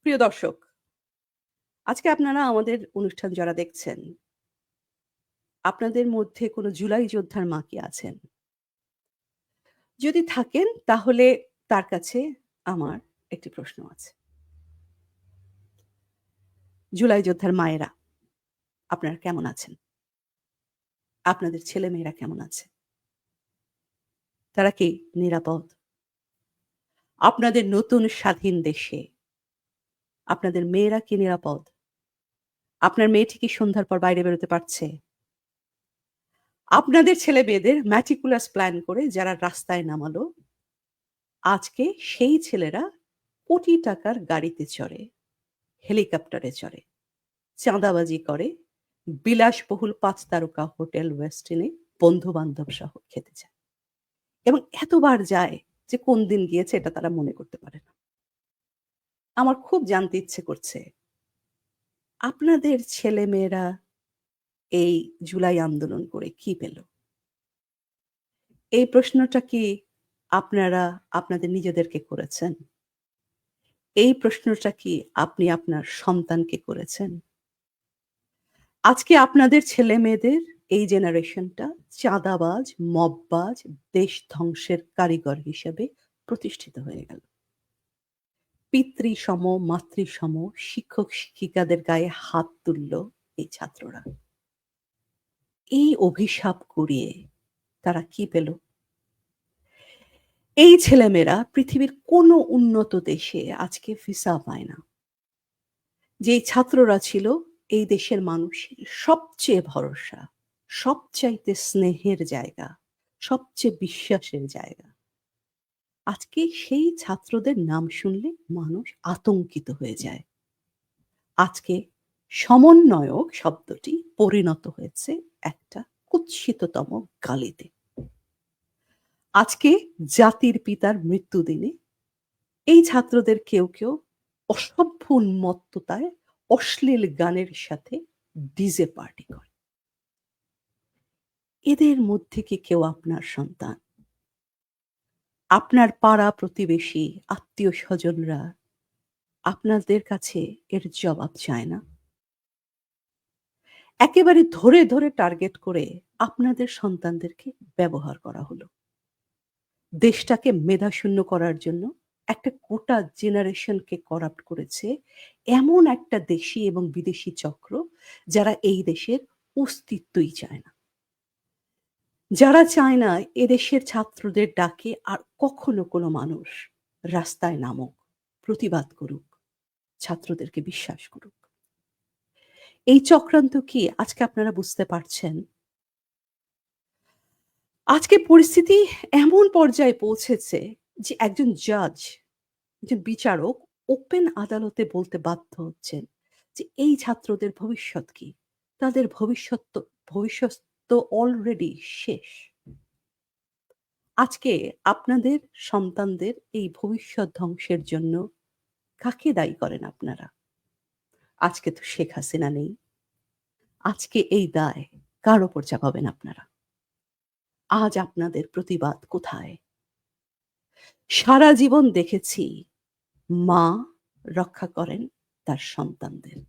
প্রিয় দর্শক, আজকে আপনারা আমাদের অনুষ্ঠান যারা দেখছেন, আপনাদের মধ্যে কোনো জুলাই যোদ্ধার মা কি আছেন? যদি থাকেন তাহলে তার কাছে আমার একটি প্রশ্ন আছে। জুলাই যোদ্ধার মায়েরা, আপনারা কেমন আছেন? আপনাদের ছেলেমেয়েরা কেমন আছে? তারা কি নিরাপদ? আপনাদের নতুন স্বাধীন দেশে আপনাদের মেয়েরা কি নিরাপদ? আপনার মেয়েটি কি সন্ধ্যার পর বাইরে বেরোতে পারছে? আপনাদের ছেলে-মেয়েদের meticulous প্ল্যান করে যারা রাস্তায় নামালো, আজকে সেই ছেলেরা কোটি টাকার গাড়িতে চড়ে, হেলিকপ্টারে চড়ে, চাঁদাবাজি করে, বিলাসবহুল ৫ তারকা হোটেল ওয়েস্টিন এ বন্ধু-বান্ধব সহ খেতে যায়। এবং এতবার যায় যে কোন দিন গিয়েছে এটা তারা মনে করতে পারে না। আমার খুব জানতে ইচ্ছে করছে, আপনাদের ছেলেমেয়েরা এই জুলাই আন্দোলন করে কি পেল? এই প্রশ্নটা কি আপনারা আপনাদের নিজেদেরকে করেছেন? এই প্রশ্নটা কি আপনি আপনার সন্তানকে করেছেন? আজকে আপনাদের ছেলেমেয়েদের এই জেনারেশনটা চাঁদাবাজ, মববাজ, দেশ ধ্বংসের কারিগর হিসেবে প্রতিষ্ঠিত হয়ে গেল। পিতৃসম, মাতৃসম শিক্ষক-শিক্ষিকাদের গায়ে হাত তুলল এই ছাত্ররা। এই অভিশাপ কুড়িয়ে তারা কি পেল? এই ছেলেমেয়েরা পৃথিবীর কোনো উন্নত দেশে আজকে ভিসা পায় না। যেই ছাত্ররা ছিল এই দেশের মানুষের সবচেয়ে ভরসা, সবচাইতে স্নেহের জায়গা, সবচেয়ে বিশ্বাসের জায়গা। আজকে সেই ছাত্রদের নাম শুনলে মানুষ আতঙ্কিত হয়ে যায়। আজকে সমন্বয়ক শব্দটি পরিণত হয়েছে একটা কুৎসিততম গালিতে। আজকে জাতির পিতার মৃত্যুদিনে এই ছাত্রদের কেউ অসভ্য উন্মত্ততায় অশ্লীল গানের সাথে ডিজে পার্টি করে। এদের মধ্যে কি কেউ আপনার সন্তান? আপনার পাড়া প্রতিবেশী, আত্মীয়-স্বজনরা আপনাদের কাছে এর জবাব চায় না? একেবারে ধরে টার্গেট করে আপনাদের সন্তানদেরকে ব্যবহার করা হলো। দেশটাকে মেধাশূন্য করার জন্য একটা গোটা জেনারেশনকে করাপ্ট করেছে এমন একটা দেশি এবং বিদেশি চক্র যারা এই দেশের অস্তিত্বই চায় না। যারা চায় না এদেশের ছাত্রদের ডাকে আর কখনো কোনো মানুষ রাস্তায় নামুক, প্রতিবাদ করুক, ছাত্রদেরকে বিশ্বাস করুক। এই চক্রান্ত কি আজকে আপনারা বুঝতে পারছেন? আজকে পরিস্থিতি এমন পর্যায়ে পৌঁছেছে যে একজন জাজ, একজন বিচারক ওপেন আদালতে বলতে বাধ্য হচ্ছেন যে এই ছাত্রদের ভবিষ্যৎ কি? তাদের ভবিষ্যৎ তো অলরেডি শেষ। আজকে আপনাদের সন্তানদের এই ভবিষ্যৎ ধ্বংসের জন্য কাকে দায়ী করেন আপনারা? আজকে তো শেখ হাসিনা নেই। আজকে এই দায় কার উপর চাপাবেন আপনারা? আজ আপনাদের প্রতিবাদ কোথায়? সারা জীবন দেখেছি মা রক্ষা করেন তার সন্তানদের।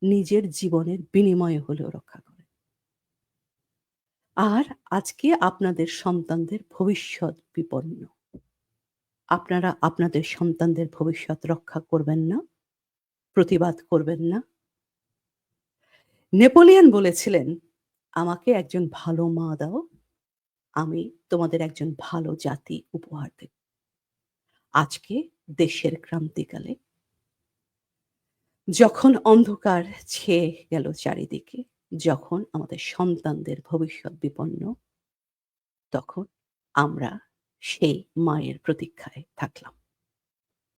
নিজের জীবনের বিনিময়ে হলেও রক্ষা করেন। আর আজকে আপনাদের সন্তানদের ভবিষ্যৎ বিপন্ন। আপনারা আপনাদের সন্তানদের ভবিষ্যৎ রক্ষা করবেন না, প্রতিবাদ করবেন না। নেপোলিয়ন বলেছিলেন, "আমাকে একজন ভালো মা দাও, আমি তোমাদের একজন ভালো জাতি উপহার দেব।" আজকে দেশের ক্রান্তিকালে যখন অন্ধকার ছেয়ে গেল চারিদিকে, যখন আমাদের সন্তানদের ভবিষ্যৎ বিপন্ন, তখন আমরা সেই মায়ের প্রতীক্ষায় থাকলাম।